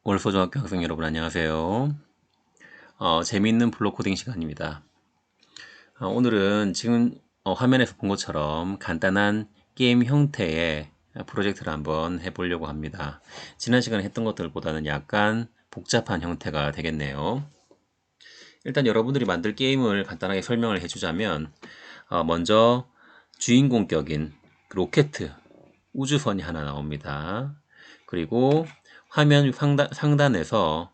월소중학교 학생 여러분 안녕하세요. 재미있는 블록 코딩 시간입니다. 오늘은 지금 화면에서 본 것처럼 간단한 게임 형태의 프로젝트를 한번 해보려고 합니다. 지난 시간에 했던 것들보다는 약간 복잡한 형태가 되겠네요. 일단 여러분들이 만들 게임을 간단하게 설명을 해주자면 먼저 주인공격인 로켓 우주선이 하나 나옵니다. 그리고 화면 상단에서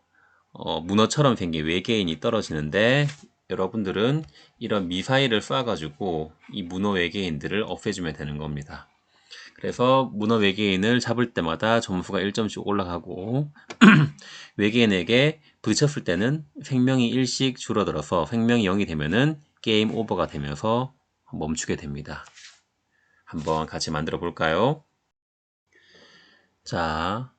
문어처럼 생긴 외계인이 떨어지는데 여러분들은 이런 미사일을 쏴가지고 이 문어 외계인들을 없애주면 되는 겁니다. 그래서 문어 외계인을 잡을 때마다 점수가 1점씩 올라가고 외계인에게 부딪혔을 때는 생명이 1씩 줄어들어서 생명이 0이 되면은 게임 오버가 되면서 멈추게 됩니다. 한번 같이 만들어 볼까요? 자,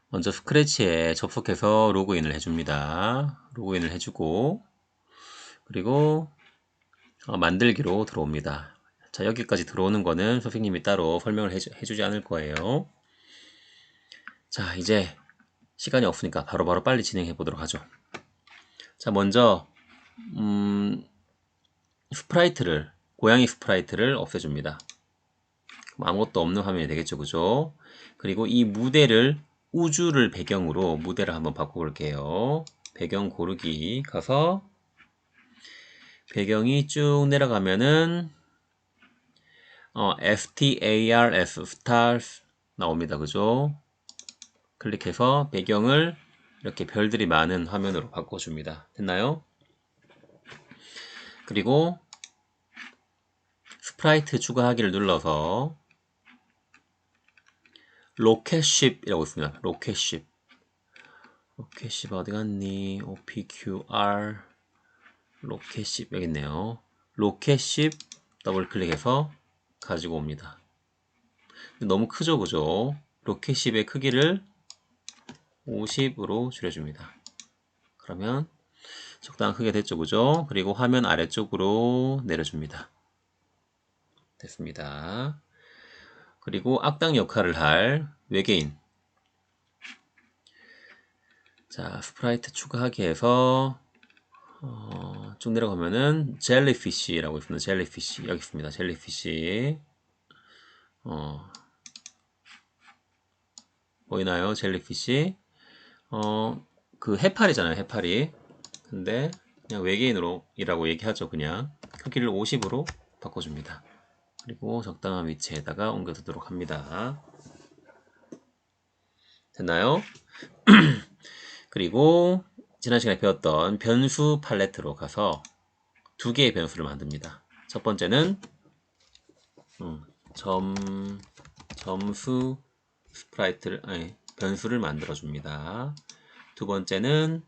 먼저 스크래치에 접속해서 로그인을 해줍니다. 로그인을 해주고 그리고 만들기로 들어옵니다. 자, 여기까지 들어오는 거는 선생님이 따로 설명을 해주지 않을 거예요. 자, 이제 시간이 없으니까 바로바로 빨리 진행해 보도록 하죠. 자, 먼저 스프라이트를 고양이 스프라이트를 없애줍니다. 아무것도 없는 화면이 되겠죠, 그죠? 그리고 이 무대를 우주를 배경으로 무대를 한번 바꿔볼게요. 배경 고르기 가서 배경이 쭉 내려가면은 stars stars 나옵니다, 그죠? 클릭해서 배경을 이렇게 별들이 많은 화면으로 바꿔줍니다. 됐나요? 그리고 스프라이트 추가하기를 눌러서 로켓쉽이라고 있습니다. 로켓쉽 어디 갔니? OPQR 로켓쉽 여기 있네요. 로켓쉽 더블 클릭해서 가지고 옵니다. 너무 크죠, 그죠? 로켓쉽의 크기를 50으로 줄여줍니다. 그러면 적당한 크기가 됐죠, 그죠? 그리고 화면 아래쪽으로 내려줍니다. 됐습니다. 그리고 악당 역할을 할 외계인. 자, 스프라이트 추가하기 해서 쭉 내려가면은 젤리피쉬라고 있습니다. 젤리피쉬 여기 있습니다. 젤리피쉬 보이나요? 젤리피쉬 그 해파리잖아요. 해파리. 근데 그냥 외계인으로 이라고 얘기하죠. 그냥 크기를 50으로 바꿔줍니다. 그리고 적당한 위치에다가 옮겨두도록 합니다. 됐나요? 그리고 지난 시간에 배웠던 변수 팔레트로 가서 두 개의 변수를 만듭니다. 첫 번째는 점수 스프라이트를 변수를 만들어 줍니다. 두 번째는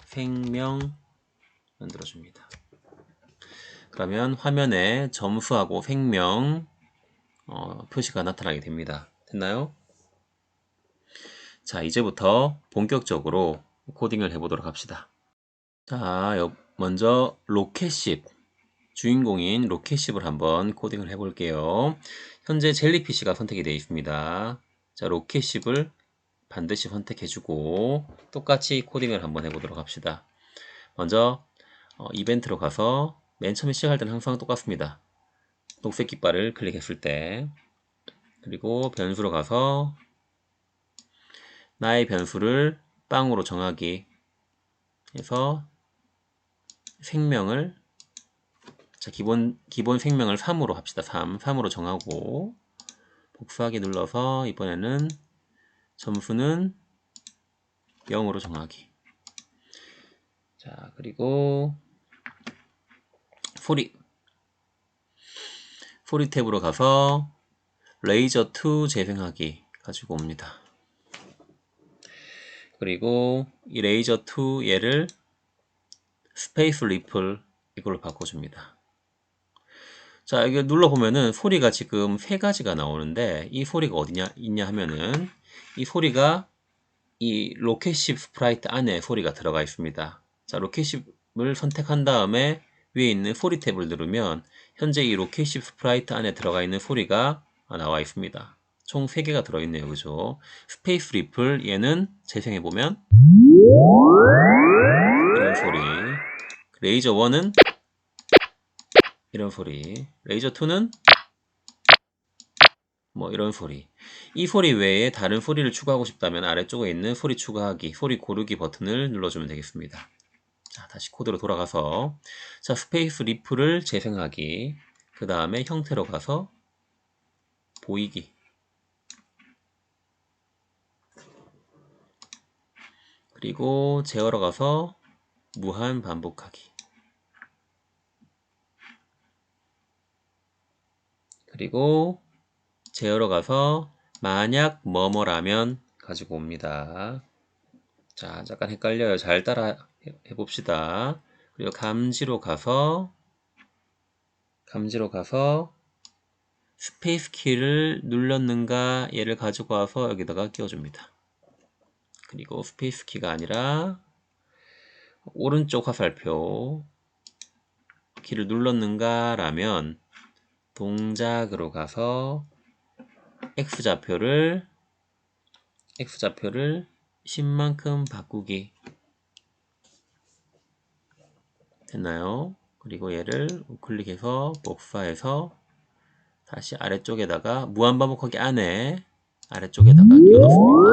생명 만들어 줍니다. 그러면 화면에 점수하고 생명 표시가 나타나게 됩니다. 됐나요? 자, 이제부터 본격적으로 코딩을 해보도록 합시다. 자, 먼저 로켓십 주인공인 로켓십을 한번 코딩을 해볼게요. 현재 젤리피쉬가 선택이 되어 있습니다. 자, 로켓십을 반드시 선택해주고 똑같이 코딩을 한번 해보도록 합시다. 먼저 이벤트로 가서 맨 처음에 시작할 때는 항상 똑같습니다. 녹색 깃발을 클릭했을 때 그리고 변수로 가서 나의 변수를 빵으로 정하기 해서 생명을 자, 기본 생명을 3으로 합시다. 3으로 정하고 복수하기 눌러서 이번에는 점수는 0으로 정하기. 자, 그리고 소리 탭으로 가서 레이저 2 재생하기 가지고 옵니다. 그리고 이 레이저 2 얘를 스페이스 리플 이걸로 바꿔줍니다. 자, 이게 눌러보면은 소리가 지금 세 가지가 나오는데 이 소리가 어디냐 있냐 하면은 이 소리가 이 로켓십 스프라이트 안에 소리가 들어가 있습니다. 자, 로켓십을 선택한 다음에 위에 있는 소리 탭을 누르면 현재 이 로켓십 스프라이트 안에 들어가 있는 소리가 나와 있습니다. 총 3개가 들어있네요. 그죠? 스페이스 리플, 얘는 재생해보면 이런 소리, 레이저 1은 이런 소리, 레이저 2는 뭐 이런 소리. 이 소리 외에 다른 소리를 추가하고 싶다면 아래쪽에 있는 소리 추가하기, 소리 고르기 버튼을 눌러주면 되겠습니다. 자, 다시 코드로 돌아가서 자, 스페이스 리플을 재생하기, 그 다음에 형태로 가서 보이기, 그리고 제어로 가서 무한 반복하기, 그리고 제어로 가서 만약 뭐뭐라면 가지고 옵니다. 자, 잠깐 헷갈려요. 잘 따라 해봅시다. 그리고 감지로 가서 스페이스 키를 눌렀는가 얘를 가지고 와서 여기다가 끼워줍니다. 그리고 스페이스 키가 아니라 오른쪽 화살표 키를 눌렀는가 라면 동작으로 가서 X좌표를 10만큼 바꾸기. 됐나요? 그리고 얘를 우클릭해서 복사해서 다시 아래쪽에다가 무한반복하기 안에 아래쪽에다가 끼워 넣습니다.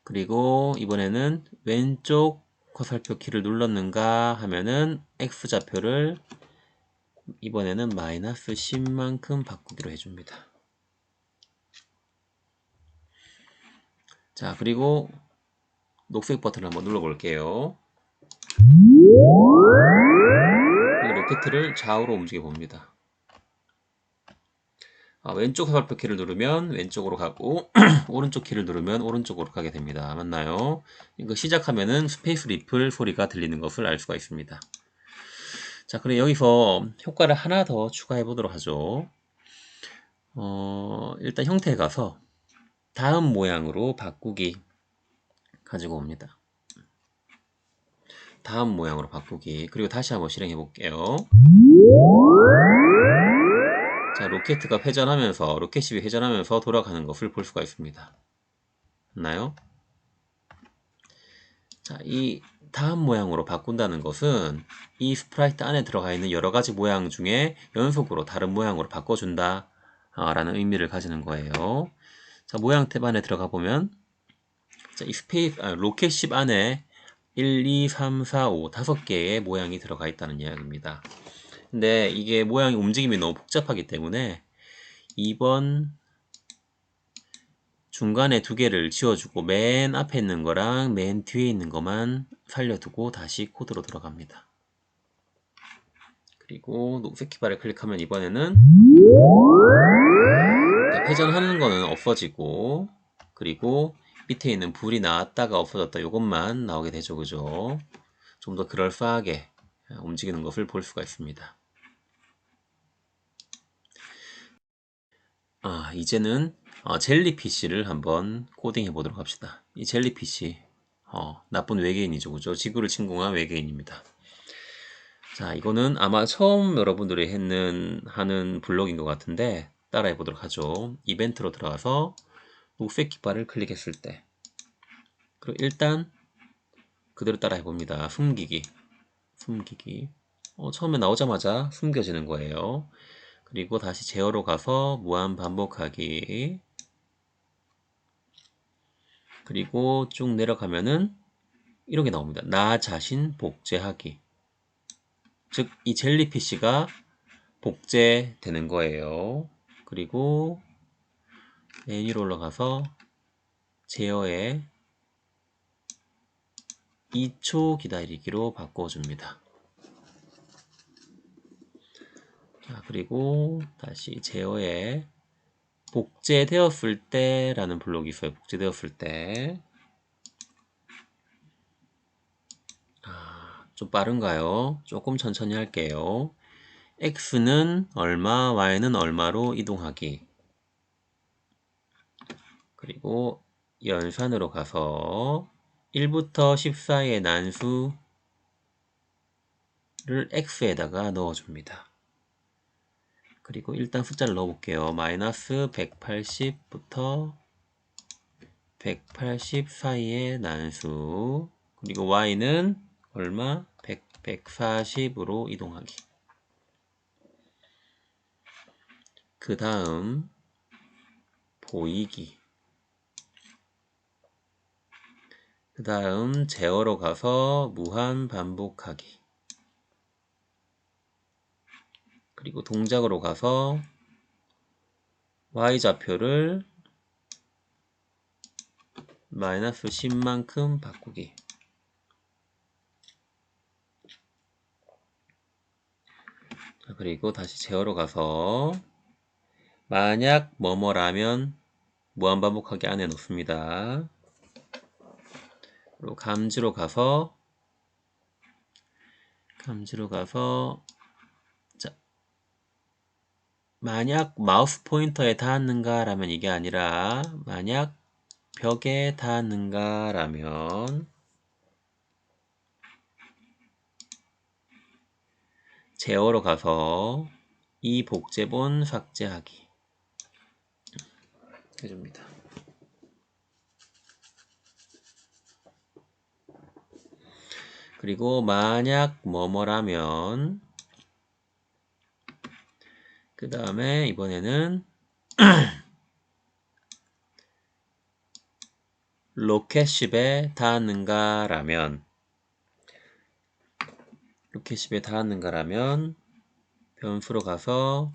그리고 이번에는 왼쪽 화살표 키를 눌렀는가 하면은 X좌표를 이번에는 마이너스 10만큼 바꾸기로 해줍니다. 자, 그리고 녹색 버튼을 한번 눌러볼게요. 로켓을 좌우로 움직여 봅니다. 왼쪽 화살표 키를 누르면 왼쪽으로 가고 오른쪽 키를 누르면 오른쪽으로 가게 됩니다. 맞나요? 이거 시작하면은 스페이스 리플 소리가 들리는 것을 알 수가 있습니다. 자, 그럼 여기서 효과를 하나 더 추가해 보도록 하죠. 일단 형태에 가서 다음 모양으로 바꾸기 가지고 옵니다. 다음 모양으로 바꾸기. 그리고 다시 한번 실행해 볼게요. 자, 로켓십이 회전하면서 돌아가는 것을 볼 수가 있습니다. 맞나요? 자, 이 다음 모양으로 바꾼다는 것은 이 스프라이트 안에 들어가 있는 여러 가지 모양 중에 연속으로 다른 모양으로 바꿔준다 라는 의미를 가지는 거예요. 자, 모양 탭 안에 들어가 보면 자, 이 로켓십 안에 1, 2, 3, 4, 5 5개의 모양이 들어가 있다는 이야기입니다. 근데 이게 모양이 움직임이 너무 복잡하기 때문에 2번 중간에 2개를 지워주고 맨 앞에 있는 거랑 맨 뒤에 있는 것만 살려두고 다시 코드로 들어갑니다. 그리고 녹색 키바를 클릭하면 이번에는 회전하는 거는 없어지고, 그리고 밑에 있는 불이 나왔다가 없어졌다 이것만 나오게 되죠. 그죠? 좀 더 그럴싸하게 움직이는 것을 볼 수가 있습니다. 이제는 젤리피쉬를 한번 코딩해 보도록 합시다. 이 젤리피쉬 나쁜 외계인이죠. 그죠? 지구를 침공한 외계인입니다. 자, 이거는 아마 처음 여러분들이 하는 블록인 것 같은데 따라해 보도록 하죠. 이벤트로 들어가서 녹색 깃발을 클릭했을 때, 그리고 일단 그대로 따라해 봅니다. 숨기기. 처음에 나오자마자 숨겨지는 거예요. 그리고 다시 제어로 가서 무한 반복하기, 그리고 쭉 내려가면은 이런 게 나옵니다. 나 자신 복제하기. 즉, 이 젤리피쉬가 복제되는 거예요. 그리고 맨 위로 올라가서 제어에 2초 기다리기로 바꿔줍니다. 자, 그리고 다시 제어에 복제되었을 때 라는 블록이 있어요. 복제되었을 때. 좀 빠른가요? 조금 천천히 할게요. x는 얼마, y는 얼마로 이동하기. 그리고 연산으로 가서 1부터 10 사이의 난수를 x에다가 넣어줍니다. 그리고 일단 숫자를 넣어볼게요. 마이너스 180부터 180 사이의 난수, 그리고 y는 얼마? 140으로 이동하기. 그 다음 보이기. 그 다음 제어로 가서 무한 반복하기. 그리고 동작으로 가서 y좌표를 마이너스 10만큼 바꾸기. 그리고 다시 제어로 가서 만약 뭐뭐라면 무한반복하기 안에 넣습니다. 그리고 감지로 가서 자, 만약 마우스 포인터에 닿았는가 라면 이게 아니라 만약 벽에 닿았는가 라면 제어로 가서 이 복제본 삭제하기 해줍니다. 그리고 만약 뭐뭐라면 그 다음에 이번에는 로켓십에 닿았는가 라면 변수로 가서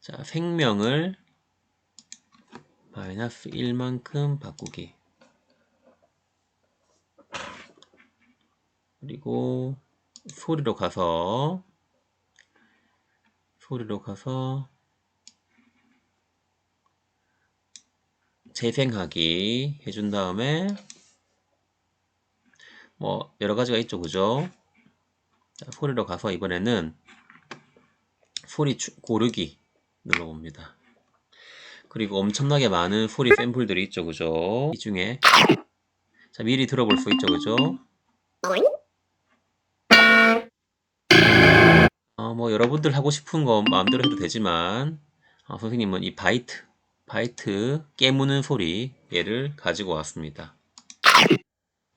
자, 생명을 마이너스 1만큼 바꾸기. 그리고 소리로 가서 재생하기 해준 다음에 뭐 여러 가지가 있죠, 그죠? 자, 소리로 가서 이번에는 소리 고르기 눌러봅니다. 그리고 엄청나게 많은 소리 샘플들이 있죠, 그죠? 이 중에 자, 미리 들어볼 수 있죠, 그죠? 뭐 여러분들 하고 싶은 거 마음대로 해도 되지만 선생님은 이 바이트 깨무는 소리 얘를 가지고 왔습니다.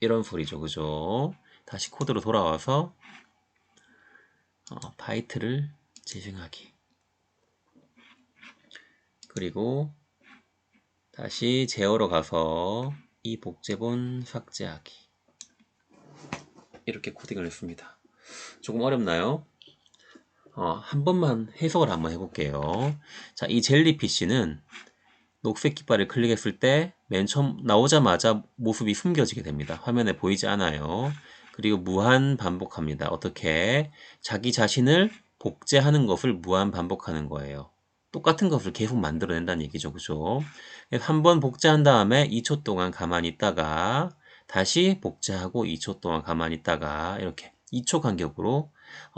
이런 소리죠, 그죠? 다시 코드로 돌아와서 바이트를 재생하기. 그리고 다시 제어로 가서 이 복제본 삭제하기. 이렇게 코딩을 했습니다. 조금 어렵나요? 한 번만 해석을 한번 해볼게요. 자, 이 젤리피쉬는 녹색 깃발을 클릭했을 때 맨 처음 나오자마자 모습이 숨겨지게 됩니다. 화면에 보이지 않아요. 그리고 무한 반복합니다. 어떻게? 자기 자신을 복제하는 것을 무한 반복하는 거예요. 똑같은 것을 계속 만들어낸다는 얘기죠. 그죠? 한 번 복제한 다음에 2초 동안 가만히 있다가 다시 복제하고 2초 동안 가만히 있다가 이렇게 2초 간격으로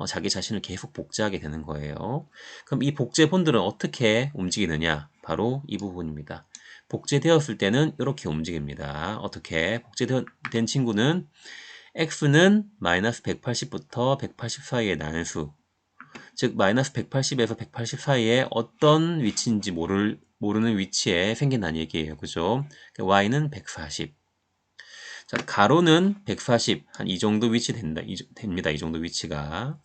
자기 자신을 계속 복제하게 되는 거예요. 그럼 이 복제본들은 어떻게 움직이느냐? 바로 이 부분입니다. 복제되었을 때는 이렇게 움직입니다. 어떻게? 복제된 친구는 x는 마이너스 180부터 180 사이의 난수, 즉 마이너스 180에서 180 사이에 어떤 위치인지 모르는 위치에 생긴다는 얘기예요. 그죠? y는 140. 자, 가로는 140, 한 이 정도 위치 됩니다. 이 정도 위치가.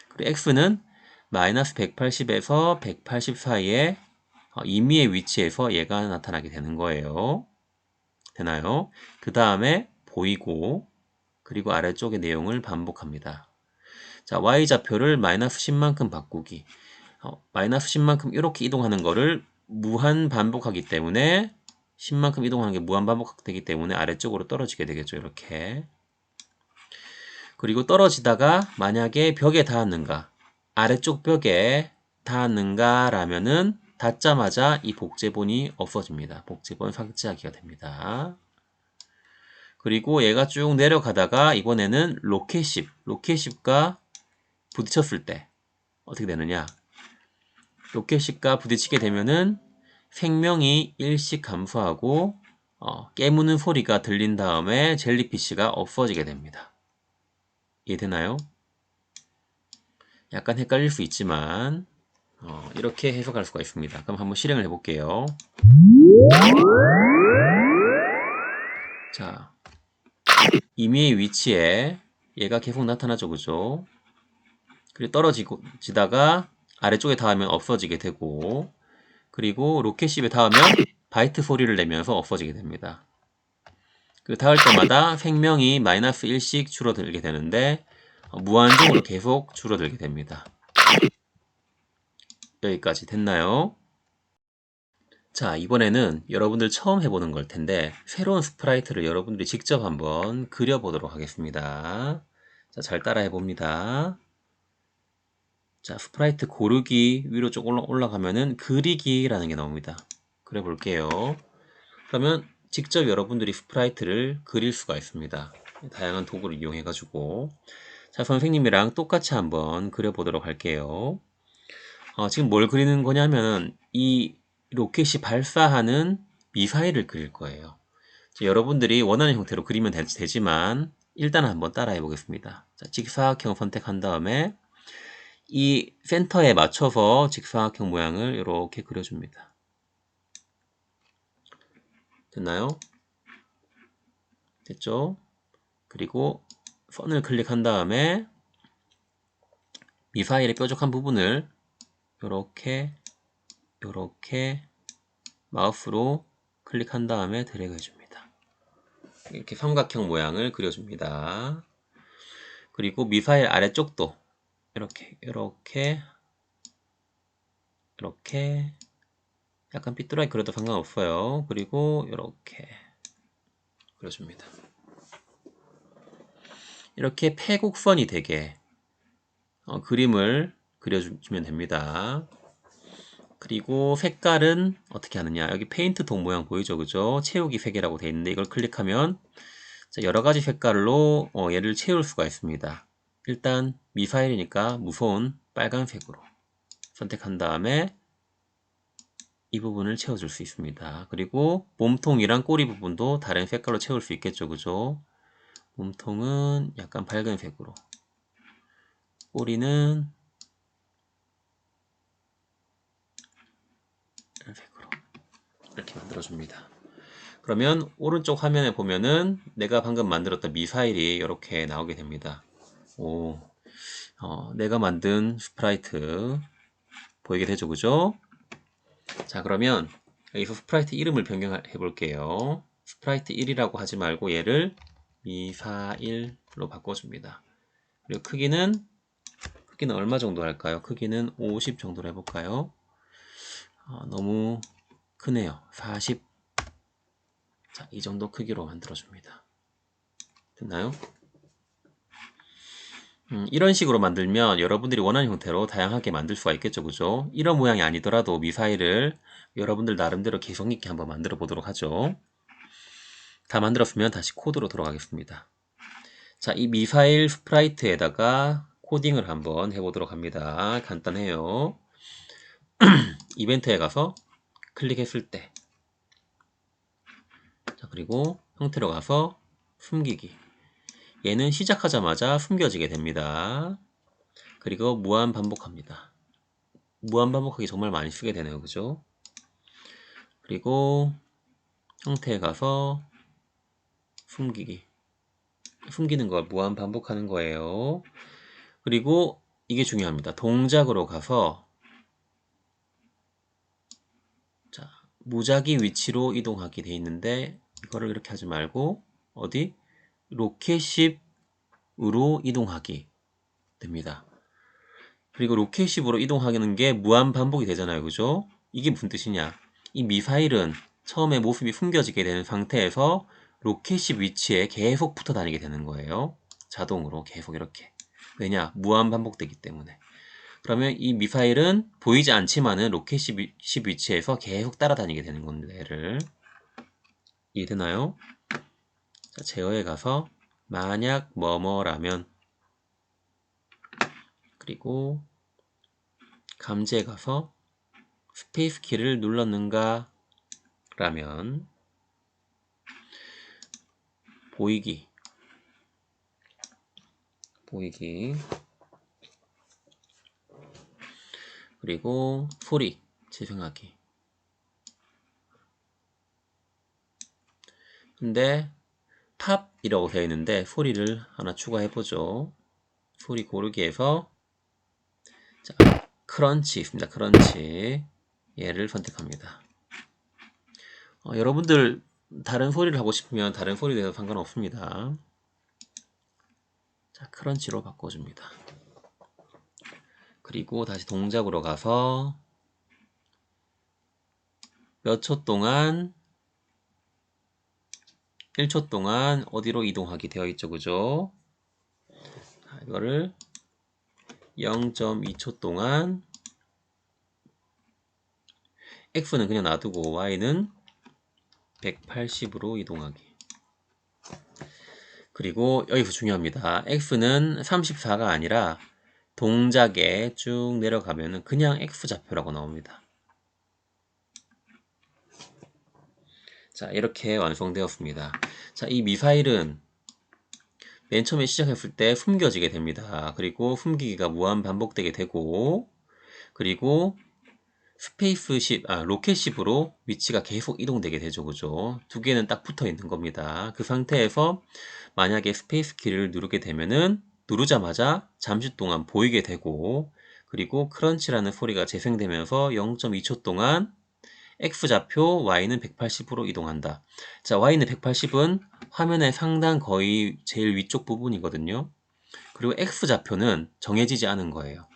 그리고 x는 마이너스 180에서 180 사이에 임의의 위치에서 얘가 나타나게 되는 거예요. 되나요? 그 다음에 보이고 그리고 아래쪽의 내용을 반복합니다. 자, y좌표를 마이너스 10만큼 바꾸기. 마이너스 10만큼 이렇게 이동하는 거를 무한 반복하기 때문에 10만큼 이동하는 게 무한 반복되기 때문에 아래쪽으로 떨어지게 되겠죠. 이렇게. 그리고 떨어지다가 만약에 벽에 닿았는가, 아래쪽 벽에 닿았는가 라면은 닿자마자 이 복제본이 없어집니다. 복제본 삭제하기가 됩니다. 그리고 얘가 쭉 내려가다가 이번에는 로켓십과 부딪혔을 때 어떻게 되느냐? 로켓십과 부딪히게 되면은 생명이 1씩 감소하고 깨무는 소리가 들린 다음에 젤리피쉬가 없어지게 됩니다. 이해되나요? 약간 헷갈릴 수 있지만 이렇게 해석할 수가 있습니다. 그럼 한번 실행을 해볼게요. 자, 임의의 위치에 얘가 계속 나타나죠, 그죠? 그리고 떨어지다가 아래쪽에 닿으면 없어지게 되고, 그리고 로켓십에 닿으면 바이트 소리를 내면서 없어지게 됩니다. 그 닿을 때마다 생명이 마이너스 1씩 줄어들게 되는데 무한정으로 계속 줄어들게 됩니다. 여기까지 됐나요? 자, 이번에는 여러분들 처음 해보는 걸 텐데 새로운 스프라이트를 여러분들이 직접 한번 그려보도록 하겠습니다. 자, 잘 따라해 봅니다. 자, 스프라이트 고르기 위로 쭉 올라가면은 그리기라는 게 나옵니다. 그려 볼게요. 그러면 직접 여러분들이 스프라이트를 그릴 수가 있습니다. 다양한 도구를 이용해 가지고. 자, 선생님이랑 똑같이 한번 그려보도록 할게요. 지금 뭘 그리는 거냐면 이 로켓이 발사하는 미사일을 그릴 거예요. 자, 여러분들이 원하는 형태로 그리면 되지만 일단 한번 따라해 보겠습니다. 자, 직사각형 선택한 다음에 이 센터에 맞춰서 직사각형 모양을 이렇게 그려줍니다. 됐나요? 됐죠? 그리고 선을 클릭한 다음에 미사일의 뾰족한 부분을 요렇게 마우스로 클릭한 다음에 드래그 해줍니다. 이렇게 삼각형 모양을 그려줍니다. 그리고 미사일 아래쪽도 이렇게 약간 삐뚤하게 그려도 상관없어요. 그리고 이렇게 그려줍니다. 이렇게 패곡선이 되게 그림을 그려주면 됩니다. 그리고 색깔은 어떻게 하느냐, 여기 페인트 동 모양 보이죠, 그죠? 채우기 색이라고 되어 있는데 이걸 클릭하면 여러가지 색깔로 얘를 채울 수가 있습니다. 일단 미사일이니까 무서운 빨간색으로 선택한 다음에 이 부분을 채워줄 수 있습니다. 그리고 몸통이랑 꼬리 부분도 다른 색깔로 채울 수 있겠죠, 그죠? 몸통은 약간 밝은색으로, 꼬리는 이런 색으로 이렇게 만들어줍니다. 그러면 오른쪽 화면에 보면은 내가 방금 만들었던 미사일이 이렇게 나오게 됩니다. 오, 내가 만든 스프라이트 보이게 되죠, 그죠? 자, 그러면 여기서 스프라이트 이름을 변경해 볼게요. 스프라이트 1이라고 하지 말고 얘를 미사일로 바꿔줍니다. 그리고 크기는 얼마 정도 할까요? 크기는 50 정도로 해볼까요? 너무 크네요. 40. 자, 이 정도 크기로 만들어줍니다. 됐나요? 이런 식으로 만들면 여러분들이 원하는 형태로 다양하게 만들 수가 있겠죠, 그죠? 이런 모양이 아니더라도 미사일을 여러분들 나름대로 개성 있게 한번 만들어 보도록 하죠. 다 만들었으면 다시 코드로 돌아가겠습니다. 자, 이 미사일 스프라이트에다가 코딩을 한번 해보도록 합니다. 간단해요. 이벤트에 가서 클릭했을 때, 자, 그리고 형태로 가서 숨기기. 얘는 시작하자마자 숨겨지게 됩니다. 그리고 무한 반복합니다. 무한 반복하기 정말 많이 쓰게 되네요, 그죠? 그리고 형태에 가서 숨기기. 숨기는 걸 무한 반복하는 거예요. 그리고 이게 중요합니다. 동작으로 가서 자, 무작위 위치로 이동하게 돼 있는데 이거를 이렇게 하지 말고 어디? 로켓십으로 이동하기 됩니다. 그리고 로켓십으로 이동하는 게 무한 반복이 되잖아요, 그죠? 이게 무슨 뜻이냐? 이 미사일은 처음에 모습이 숨겨지게 되는 상태에서 로켓십 위치에 계속 붙어 다니게 되는 거예요. 자동으로 계속 이렇게. 왜냐? 무한 반복되기 때문에. 그러면 이 미사일은 보이지 않지만은 로켓십 위치에서 계속 따라다니게 되는 건데, 얘를. 이해되나요? 자, 제어에 가서 만약 뭐뭐라면, 그리고 감지에 가서 스페이스 키를 눌렀는가? 라면 보이기 그리고 소리 재생하기. 근데 팝이라고 되어 있는데 소리를 하나 추가해 보죠. 소리 고르기 해서 자, 크런치 있습니다. 크런치 얘를 선택합니다. 여러분들 다른 소리를 하고 싶으면 다른 소리 내도 상관없습니다. 자, 크런치로 바꿔줍니다. 그리고 다시 동작으로 가서 몇 초 동안 1초 동안 어디로 이동하기 되어 있죠, 그죠? 자, 이거를 0.2초 동안 X는 그냥 놔두고 Y는 180으로 이동하기. 그리고 여기서 중요합니다. X는 34가 아니라 동작에 쭉 내려가면은 그냥 X좌표라고 나옵니다. 자, 이렇게 완성되었습니다. 자, 이 미사일은 맨 처음에 시작했을 때 숨겨지게 됩니다. 그리고 숨기기가 무한 반복되게 되고, 그리고 로켓십으로 위치가 계속 이동되게 되죠. 그죠? 두 개는 딱 붙어 있는 겁니다. 그 상태에서 만약에 스페이스 키를 누르게 되면은 누르자마자 잠시 동안 보이게 되고, 그리고 크런치라는 소리가 재생되면서 0.2초 동안 X좌표 Y는 180으로 이동한다. 자, Y는 180은 화면의 상단 거의 제일 위쪽 부분이거든요. 그리고 X좌표는 정해지지 않은 거예요.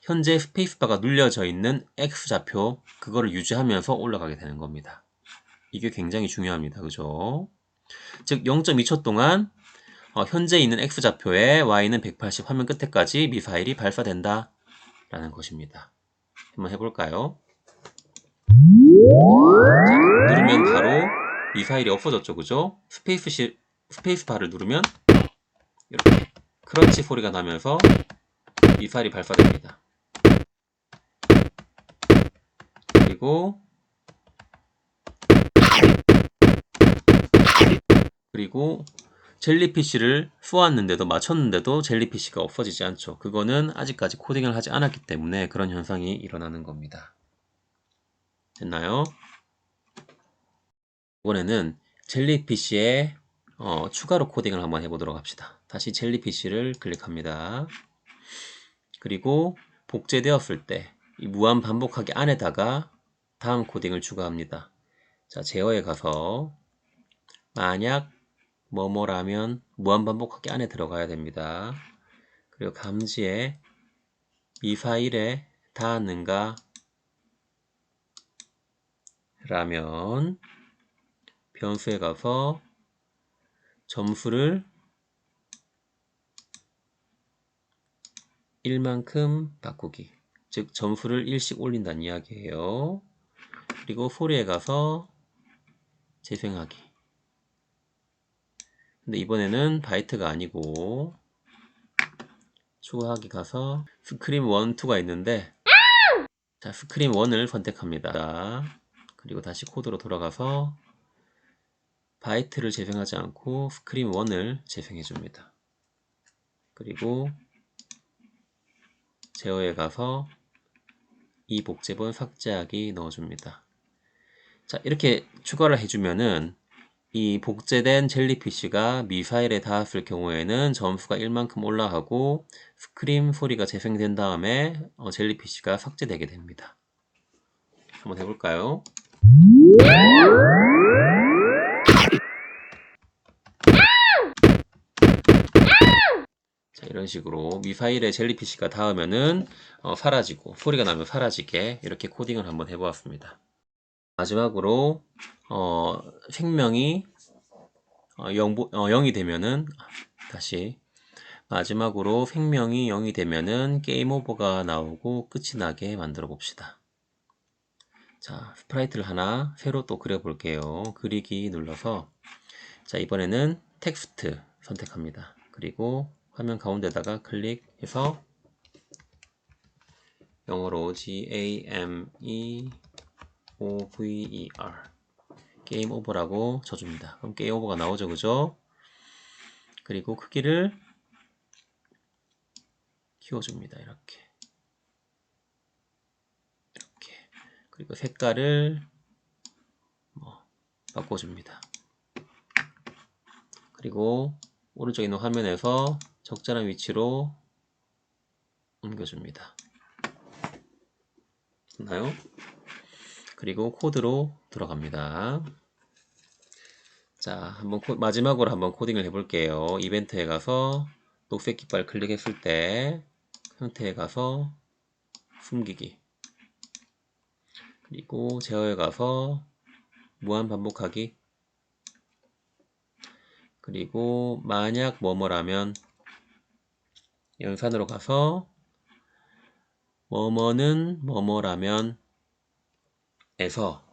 현재 스페이스바가 눌려져 있는 X좌표 그거를 유지하면서 올라가게 되는 겁니다. 이게 굉장히 중요합니다. 그죠? 즉 0.2초 동안 현재 있는 X좌표에 Y는 180 화면 끝에까지 미사일이 발사된다 라는 것입니다. 한번 해볼까요? 자, 누르면 바로 미사일이 없어졌죠. 그죠? 스페이스바를 누르면 이렇게 크런치 소리가 나면서 미사일이 발사됩니다. 그리고 젤리피쉬를 쏘았는데도 맞췄는데도 젤리피쉬가 없어지지 않죠. 그거는 아직까지 코딩을 하지 않았기 때문에 그런 현상이 일어나는 겁니다. 됐나요? 이번에는 젤리피쉬에 추가로 코딩을 한번 해보도록 합시다. 다시 젤리피쉬를 클릭합니다. 그리고 복제되었을 때 이 무한 반복하기 안에다가 다음 코딩을 추가합니다. 자, 제어에 가서 만약 뭐뭐라면 무한반복하기 안에 들어가야 됩니다. 그리고 감지에 미사일에 닿았는가 라면 변수에 가서 점수를 1만큼 바꾸기, 즉 점수를 1씩 올린다는 이야기예요. 그리고 소리에 가서 재생하기. 근데 이번에는 바이트가 아니고 추가하기 가서 스크림 1, 2가 있는데 자, 스크림 1을 선택합니다. 그리고 다시 코드로 돌아가서 바이트를 재생하지 않고 스크림 1을 재생해 줍니다. 그리고 제어에 가서 이 복제본 삭제하기 넣어줍니다. 자, 이렇게 추가를 해주면은 이 복제된 젤리피쉬가 미사일에 닿았을 경우에는 점수가 1만큼 올라가고 스크림 소리가 재생된 다음에 젤리피쉬가 삭제되게 됩니다. 한번 해볼까요? 자, 이런 식으로 미사일에 젤리피쉬가 닿으면은 사라지고 소리가 나면 사라지게 이렇게 코딩을 한번 해보았습니다. 마지막으로 생명이 0이 되면은 다시 마지막으로 생명이 0이 되면은 게임 오버가 나오고 끝이 나게 만들어 봅시다. 자, 스프라이트를 하나 새로 또 그려 볼게요. 그리기 눌러서 자, 이번에는 텍스트 선택합니다. 그리고 화면 가운데다가 클릭해서 영어로 GAME OVER 게임 오버라고 쳐줍니다. 그럼 게임 오버가 나오죠, 그죠? 그리고 크기를 키워줍니다. 이렇게 그리고 색깔을 바꿔줍니다. 그리고 오른쪽에 있는 화면에서 적절한 위치로 옮겨줍니다. 됐나요? 그리고 코드로 들어갑니다. 자, 마지막으로 한번 코딩을 해볼게요. 이벤트에 가서 녹색 깃발 클릭했을 때 형태에 가서 숨기기, 그리고 제어에 가서 무한 반복하기, 그리고 만약 뭐뭐라면 연산으로 가서 뭐뭐는 뭐뭐라면 에서,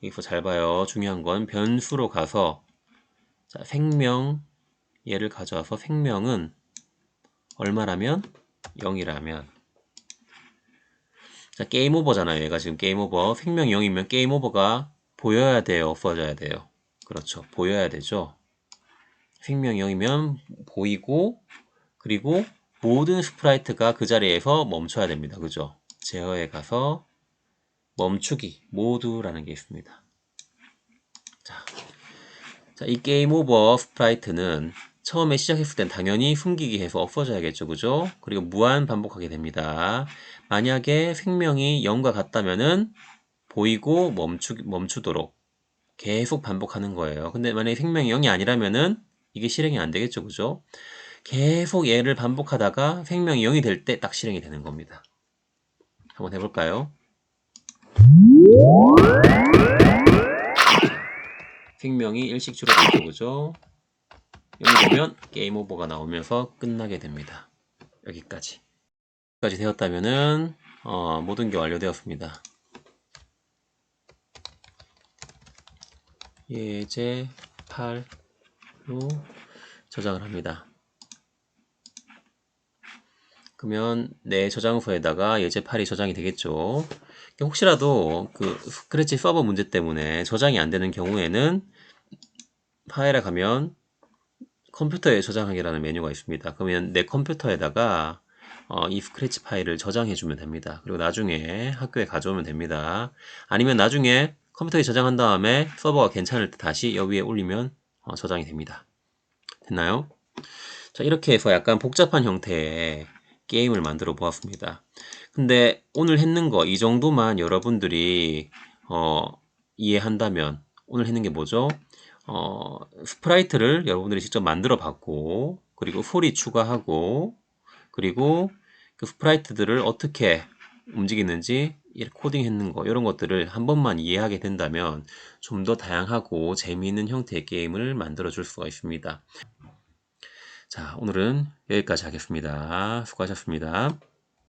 여기서 잘 봐요. 중요한 건 변수로 가서, 자, 생명 얘를 가져와서 생명은 얼마라면 0이라면, 자, 게임 오버잖아요. 얘가 지금 게임 오버. 생명이 0이면 게임 오버가 보여야 돼요, 없어져야 돼요? 그렇죠, 보여야 되죠. 생명이 0이면 보이고, 그리고 모든 스프라이트가 그 자리에서 멈춰야 됩니다. 그죠? 제어에 가서 멈추기, 모두라는 게 있습니다. 자, 이 게임 오버 스프라이트는 처음에 시작했을 땐 당연히 숨기기 해서 없어져야겠죠, 그죠? 그리고 무한 반복하게 됩니다. 만약에 생명이 0과 같다면은 보이고 멈추도록 계속 반복하는 거예요. 근데 만약에 생명이 0이 아니라면은 이게 실행이 안 되겠죠, 그죠? 계속 얘를 반복하다가 생명이 0이 될 때 딱 실행이 되는 겁니다. 한번 해볼까요? 생명이 일씩 줄어들죠, 그죠? 여기 보면 게임 오버가 나오면서 끝나게 됩니다. 여기까지 되었다면은 모든 게 완료되었습니다. 예제 8로 저장을 합니다. 그러면 내 저장소에다가 예제 8이 저장이 되겠죠. 혹시라도 그 스크래치 서버 문제 때문에 저장이 안 되는 경우에는 파일에 가면 컴퓨터에 저장하기라는 메뉴가 있습니다. 그러면 내 컴퓨터에다가 이 스크래치 파일을 저장해 주면 됩니다. 그리고 나중에 학교에 가져오면 됩니다. 아니면 나중에 컴퓨터에 저장한 다음에 서버가 괜찮을 때 다시 여기 위에 올리면 저장이 됩니다. 됐나요? 자, 이렇게 해서 약간 복잡한 형태의 게임을 만들어 보았습니다. 근데 오늘 했는 거 이 정도만 여러분들이 이해한다면, 오늘 했는 게 뭐죠? 스프라이트를 여러분들이 직접 만들어 봤고, 그리고 소리 추가하고, 그리고 그 스프라이트들을 어떻게 움직이는지 이렇게 코딩했는 거, 이런 것들을 한 번만 이해하게 된다면 좀 더 다양하고 재미있는 형태의 게임을 만들어 줄 수가 있습니다. 자, 오늘은 여기까지 하겠습니다. 수고하셨습니다.